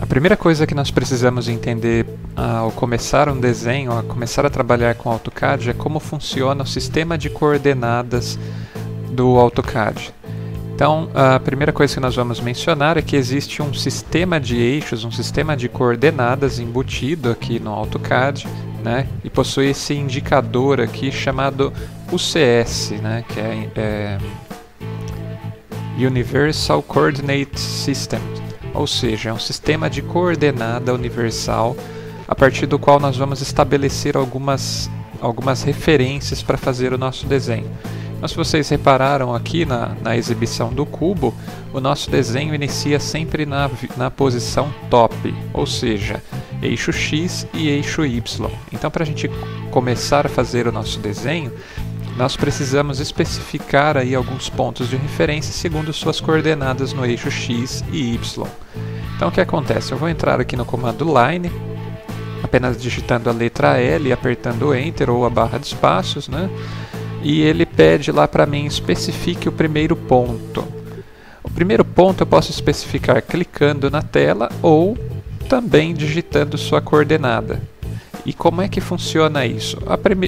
A primeira coisa que nós precisamos entender ao começar um desenho, ao começar a trabalhar com AutoCAD, é como funciona o sistema de coordenadas do AutoCAD. Então, a primeira coisa que nós vamos mencionar é que existe um sistema de eixos, um sistema de coordenadas embutido aqui no AutoCAD, né, e possui esse indicador aqui chamado UCS, né, que é Universal Coordinate System, ou seja, é um sistema de coordenada universal a partir do qual nós vamos estabelecer algumas referências para fazer o nosso desenho. Então, se vocês repararam aqui na exibição do cubo, o nosso desenho inicia sempre na posição top, ou seja, eixo X e eixo Y. Então, para a gente começar a fazer o nosso desenho, nós precisamos especificar aí alguns pontos de referência segundo suas coordenadas no eixo X e Y. Então, o que acontece? Eu vou entrar aqui no comando Line, apenas digitando a letra L e apertando Enter ou a barra de espaços, né? E ele pede lá para mim, especifique o primeiro ponto. O primeiro ponto eu posso especificar clicando na tela ou também digitando sua coordenada. E como é que funciona isso?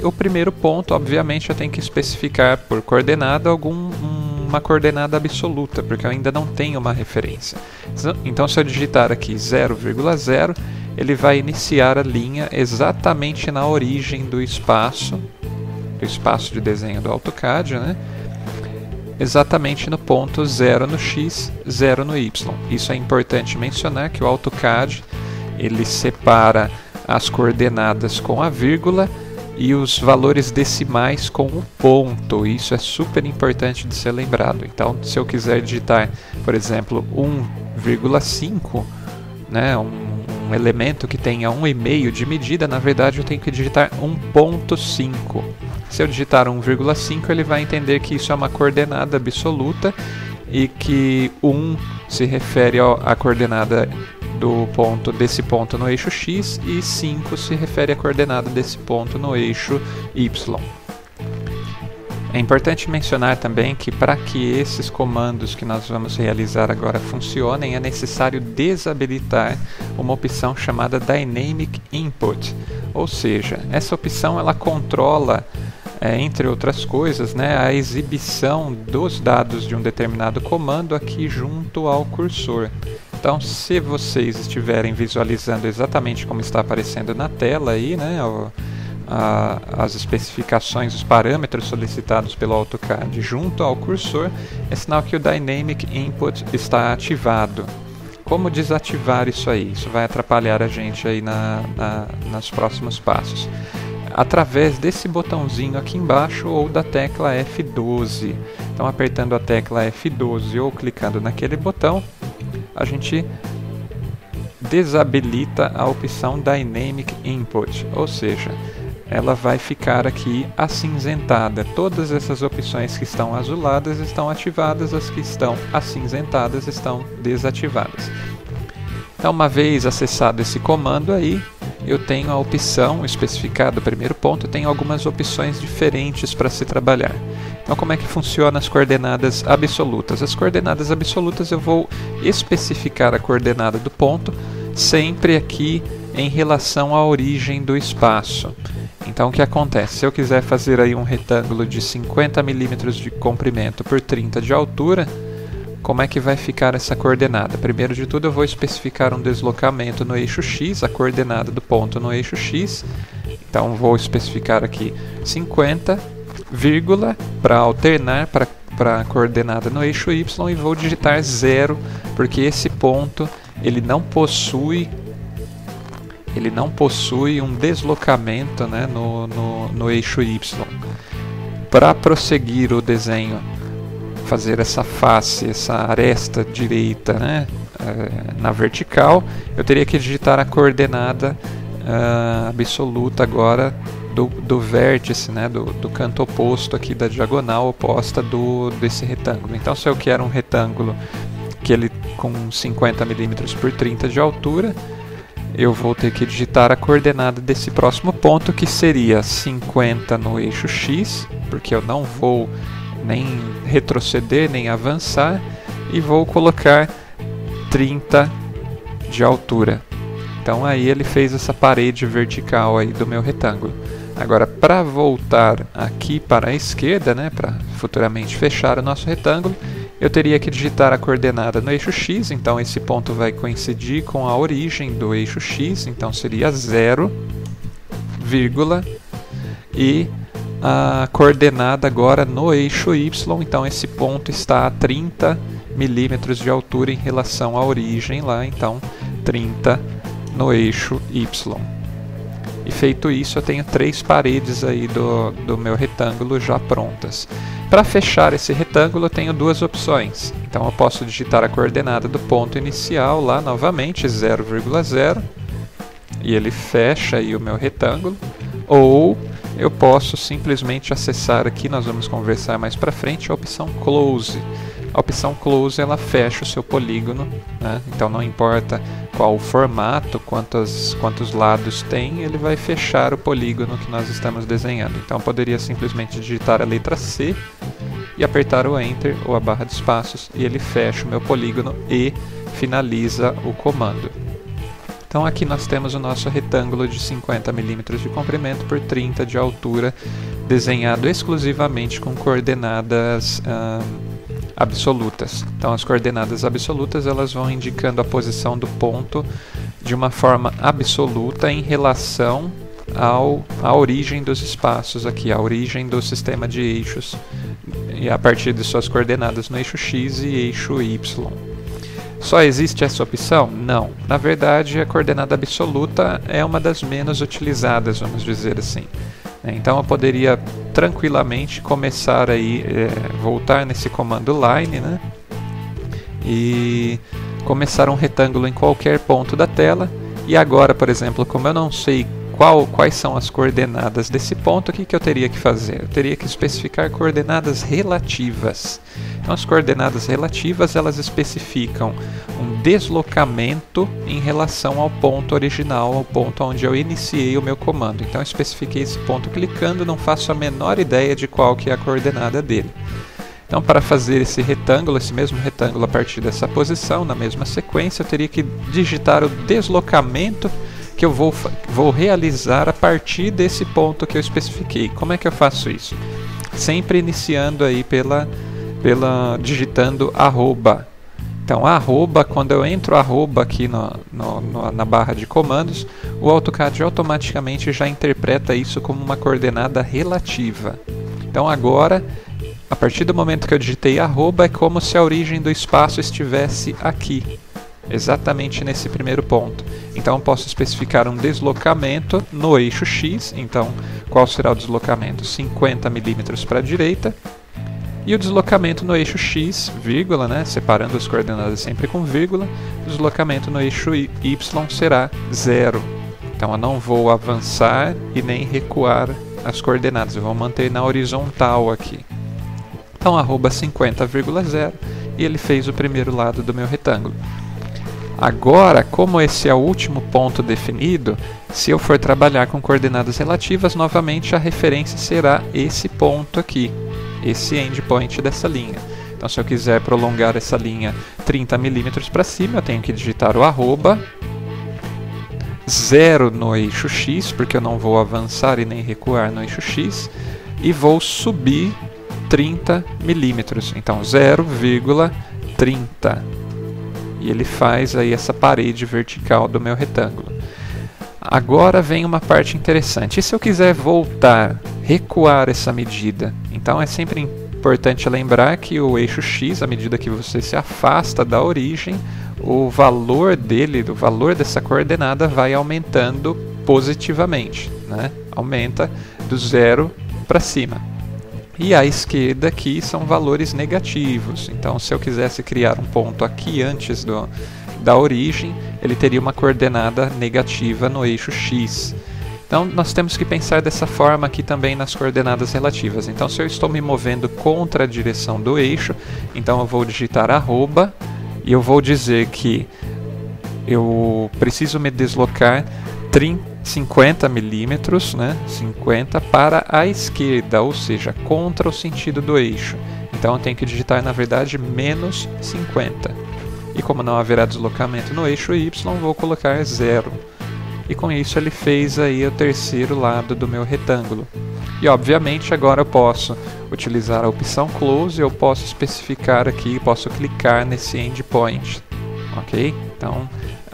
O primeiro ponto, obviamente, eu tenho que especificar por coordenada uma coordenada absoluta, porque eu ainda não tenho uma referência. Então, se eu digitar aqui 0,0, ele vai iniciar a linha exatamente na origem do espaço de desenho do AutoCAD, né? Exatamente no ponto 0 no X, 0 no Y. Isso é importante mencionar, que o AutoCAD ele separa as coordenadas com a vírgula e os valores decimais com o ponto. Isso é super importante de ser lembrado. Então, se eu quiser digitar, por exemplo, 1,5, né, um elemento que tenha 1,5 de medida, na verdade eu tenho que digitar 1,5. Se eu digitar 1,5, ele vai entender que isso é uma coordenada absoluta e que 1 se refere à coordenada desse ponto no eixo X e 5 se refere à coordenada desse ponto no eixo Y. É importante mencionar também que para que esses comandos que nós vamos realizar agora funcionem, é necessário desabilitar uma opção chamada Dynamic Input, ou seja, essa opção ela controla, entre outras coisas, né, a exibição dos dados de um determinado comando aqui junto ao cursor. Então, se vocês estiverem visualizando exatamente como está aparecendo na tela aí, né, as especificações, os parâmetros solicitados pelo AutoCAD junto ao cursor, é sinal que o Dynamic Input está ativado. Como desativar isso aí? Isso vai atrapalhar a gente aí nos próximos passos. Através desse botãozinho aqui embaixo ou da tecla F12. Então, apertando a tecla F12 ou clicando naquele botão, a gente desabilita a opção Dynamic Input, ou seja, ela vai ficar aqui acinzentada. Todas essas opções que estão azuladas estão ativadas, as que estão acinzentadas estão desativadas. Então, uma vez acessado esse comando aí, eu tenho a opção especificada, o primeiro ponto, eu tenho algumas opções diferentes para se trabalhar. Então, como é que funciona as coordenadas absolutas? As coordenadas absolutas eu vou especificar a coordenada do ponto sempre aqui em relação à origem do espaço. Então, o que acontece? Se eu quiser fazer aí um retângulo de 50 mm de comprimento por 30 de altura, como é que vai ficar essa coordenada? Primeiro de tudo, eu vou especificar um deslocamento no eixo X, a coordenada do ponto no eixo X. Então, vou especificar aqui 50, vírgula, para alternar para a coordenada no eixo Y, e vou digitar 0, porque esse ponto ele não possui um deslocamento, né, no eixo Y. Para prosseguir o desenho, fazer essa face, essa aresta direita, né, na vertical, eu teria que digitar a coordenada absoluta agora do vértice, né, do canto oposto aqui da diagonal oposta desse retângulo. Então, se eu quero um retângulo que ele com 50 mm por 30 de altura, eu vou ter que digitar a coordenada desse próximo ponto, que seria 50 no eixo X, porque eu não vou nem retroceder, nem avançar, e vou colocar 30 de altura. Então aí ele fez essa parede vertical aí do meu retângulo. Agora, para voltar aqui para a esquerda, né, para futuramente fechar o nosso retângulo, eu teria que digitar a coordenada no eixo x, então esse ponto vai coincidir com a origem do eixo x, então seria 0, vírgula, e a coordenada agora no eixo y, então esse ponto está a 30 milímetros de altura em relação à origem lá, então 30 no eixo y. E feito isso, eu tenho 3 paredes aí do meu retângulo já prontas. Para fechar esse retângulo, eu tenho 2 opções. Então eu posso digitar a coordenada do ponto inicial lá novamente, 0,0, e ele fecha aí o meu retângulo. Ou eu posso simplesmente acessar aqui, nós vamos conversar mais para frente, a opção Close. A opção Close, ela fecha o seu polígono, né? Então não importa qual o formato, quantos lados tem, ele vai fechar o polígono que nós estamos desenhando. Então eu poderia simplesmente digitar a letra C e apertar o Enter ou a barra de espaços, e ele fecha o meu polígono e finaliza o comando. Então aqui nós temos o nosso retângulo de 50 milímetros de comprimento por 30 de altura, desenhado exclusivamente com coordenadas absolutas. Então as coordenadas absolutas, elas vão indicando a posição do ponto de uma forma absoluta em relação à origem dos espaços aqui, a origem do sistema de eixos, e a partir de suas coordenadas no eixo x e eixo y. Só existe essa opção? Não. Na verdade, a coordenada absoluta é uma das menos utilizadas, vamos dizer assim. Então eu poderia tranquilamente começar aí, voltar nesse comando line, né? E começar um retângulo em qualquer ponto da tela. E agora, por exemplo, como eu não sei quais são as coordenadas desse ponto, o que eu teria que fazer? Eu teria que especificar coordenadas relativas. Então as coordenadas relativas, elas especificam um deslocamento em relação ao ponto original, ao ponto onde eu iniciei o meu comando. Então eu especifiquei esse ponto clicando, não faço a menor ideia de qual que é a coordenada dele. Então para fazer esse retângulo, esse mesmo retângulo a partir dessa posição, na mesma sequência, eu teria que digitar o deslocamento que eu vou realizar a partir desse ponto que eu especifiquei. Como é que eu faço isso? Sempre iniciando aí digitando arroba. Então arroba, quando eu entro arroba aqui na barra de comandos, o AutoCAD automaticamente já interpreta isso como uma coordenada relativa. Então agora, a partir do momento que eu digitei arroba, é como se a origem do espaço estivesse aqui, exatamente nesse primeiro ponto. Então eu posso especificar um deslocamento no eixo X. Então qual será o deslocamento? 50 milímetros para a direita. E o deslocamento no eixo X, vírgula, né, separando as coordenadas sempre com vírgula, o deslocamento no eixo Y será 0. Então eu não vou avançar e nem recuar as coordenadas, eu vou manter na horizontal aqui. Então arroba 50,0, e ele fez o primeiro lado do meu retângulo. Agora, como esse é o último ponto definido, se eu for trabalhar com coordenadas relativas, novamente a referência será esse ponto aqui, esse endpoint dessa linha. Então se eu quiser prolongar essa linha 30 milímetros para cima, eu tenho que digitar o arroba, 0 no eixo X, porque eu não vou avançar e nem recuar no eixo X, e vou subir 30 milímetros, então 0,30. E ele faz aí essa parede vertical do meu retângulo. Agora vem uma parte interessante. E se eu quiser voltar, recuar essa medida? Então é sempre importante lembrar que o eixo X, à medida que você se afasta da origem, o valor dele, o valor dessa coordenada vai aumentando positivamente, né? Aumenta do 0 para cima. E à esquerda aqui são valores negativos. Então se eu quisesse criar um ponto aqui antes da origem, ele teria uma coordenada negativa no eixo X. Então nós temos que pensar dessa forma aqui também nas coordenadas relativas. Então se eu estou me movendo contra a direção do eixo, então eu vou digitar arroba e eu vou dizer que eu preciso me deslocar 50 milímetros, né, 50 para a esquerda, ou seja, contra o sentido do eixo. Então eu tenho que digitar, na verdade, menos 50. E como não haverá deslocamento no eixo Y, vou colocar 0. E com isso ele fez aí o terceiro lado do meu retângulo. E obviamente agora eu posso utilizar a opção Close, eu posso especificar aqui, posso clicar nesse endpoint, ok? Então,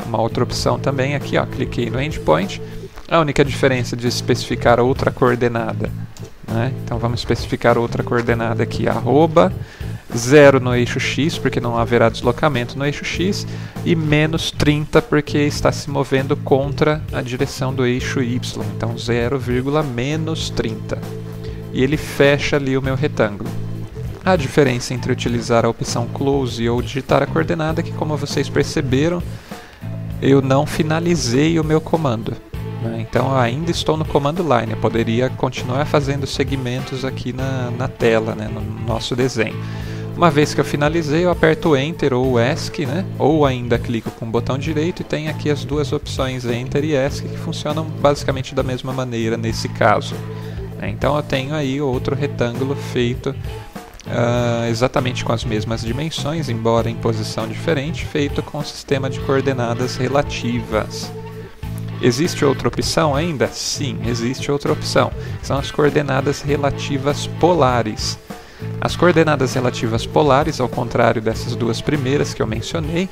uma outra opção também aqui, ó, cliquei no endpoint. A única diferença de especificar outra coordenada, né? Então vamos especificar outra coordenada aqui, arroba 0 no eixo X, porque não haverá deslocamento no eixo X, e menos 30, porque está se movendo contra a direção do eixo Y. Então 0, menos 30. E ele fecha ali o meu retângulo. A diferença entre utilizar a opção Close ou digitar a coordenada é que, como vocês perceberam, eu não finalizei o meu comando. Então eu ainda estou no comando line, eu poderia continuar fazendo segmentos aqui na tela, né, no nosso desenho. Uma vez que eu finalizei, eu aperto Enter ou ESC, né, ou ainda clico com o botão direito e tem aqui as duas opções Enter e ESC, que funcionam basicamente da mesma maneira nesse caso. Então eu tenho aí outro retângulo feito exatamente com as mesmas dimensões, embora em posição diferente, feito com o sistema de coordenadas relativas. Existe outra opção ainda? Sim, existe outra opção. São as coordenadas relativas polares. As coordenadas relativas polares, ao contrário dessas duas primeiras que eu mencionei,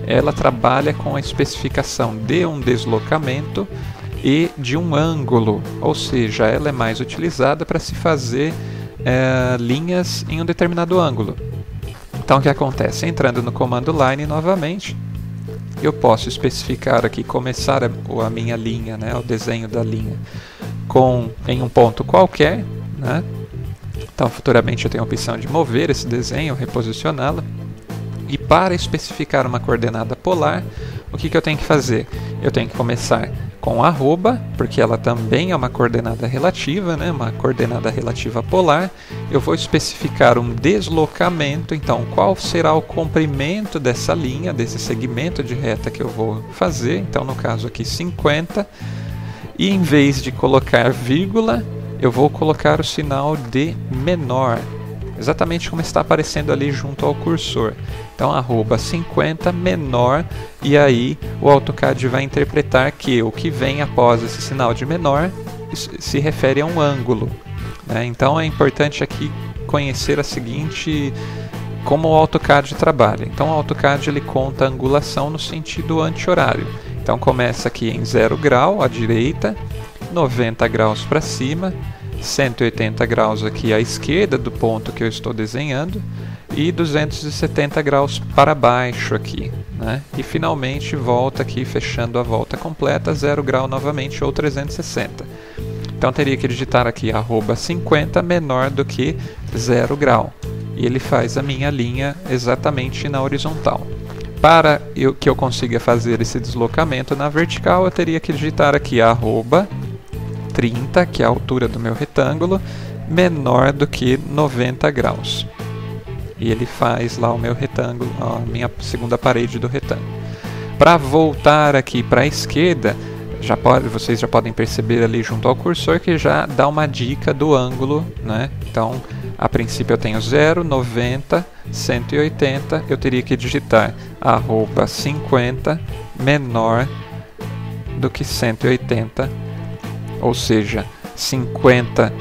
ela trabalha com a especificação de um deslocamento e de um ângulo, ou seja, ela é mais utilizada para se fazer linhas em um determinado ângulo. Então o que acontece? Entrando no comando line novamente, eu posso especificar aqui, começar a minha linha, né, o desenho da linha, em um ponto qualquer, né? Então futuramente eu tenho a opção de mover esse desenho, reposicioná-lo. E para especificar uma coordenada polar, o que eu tenho que fazer? Eu tenho que começar com arroba, porque ela também é uma coordenada relativa, né? Uma coordenada relativa polar. Eu vou especificar um deslocamento, então qual será o comprimento dessa linha, desse segmento de reta que eu vou fazer, então no caso aqui 50, e em vez de colocar vírgula, eu vou colocar o sinal de menor, exatamente como está aparecendo ali junto ao cursor. Então arroba 50 menor, e aí o AutoCAD vai interpretar que o que vem após esse sinal de menor se refere a um ângulo, né? Então é importante aqui conhecer como o AutoCAD trabalha. Então o AutoCAD ele conta a angulação no sentido anti-horário. Então começa aqui em 0 grau à direita, 90 graus para cima, 180 graus aqui à esquerda do ponto que eu estou desenhando e 270 graus para baixo aqui, né? E finalmente volta aqui, fechando a volta completa, 0 grau novamente ou 360. Então teria que digitar aqui arroba 50 menor do que 0 grau. E ele faz a minha linha exatamente na horizontal. Para que eu consiga fazer esse deslocamento na vertical, eu teria que digitar aqui arroba 30, que é a altura do meu retângulo, menor do que 90 graus. E ele faz lá o meu retângulo, a minha segunda parede do retângulo. Para voltar aqui para a esquerda, vocês já podem perceber ali junto ao cursor que já dá uma dica do ângulo, né? Então, a princípio eu tenho 0, 90, 180, eu teria que digitar arroba 50 menor do que 180, ou seja, 50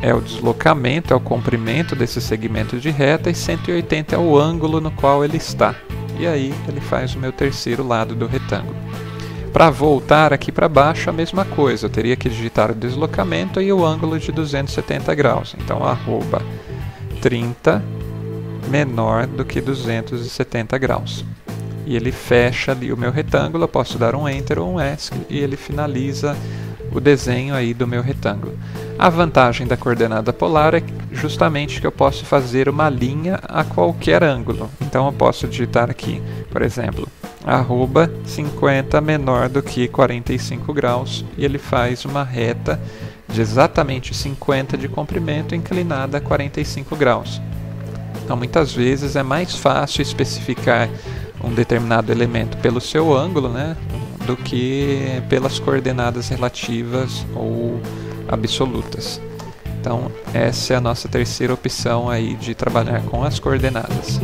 é o deslocamento, é o comprimento desse segmento de reta, e 180 é o ângulo no qual ele está. E aí ele faz o meu terceiro lado do retângulo. Para voltar aqui para baixo, a mesma coisa, eu teria que digitar o deslocamento e o ângulo de 270 graus. Então, arroba 30 menor do que 270 graus. E ele fecha ali o meu retângulo, eu posso dar um Enter ou um ESC e ele finaliza o desenho aí do meu retângulo. A vantagem da coordenada polar é justamente que eu posso fazer uma linha a qualquer ângulo. Então eu posso digitar aqui, por exemplo, arroba 50 menor do que 45 graus e ele faz uma reta de exatamente 50 de comprimento inclinada a 45 graus. Então muitas vezes é mais fácil especificar um determinado elemento pelo seu ângulo, né, do que pelas coordenadas relativas ou absolutas. Então essa é a nossa terceira opção aí de trabalhar com as coordenadas.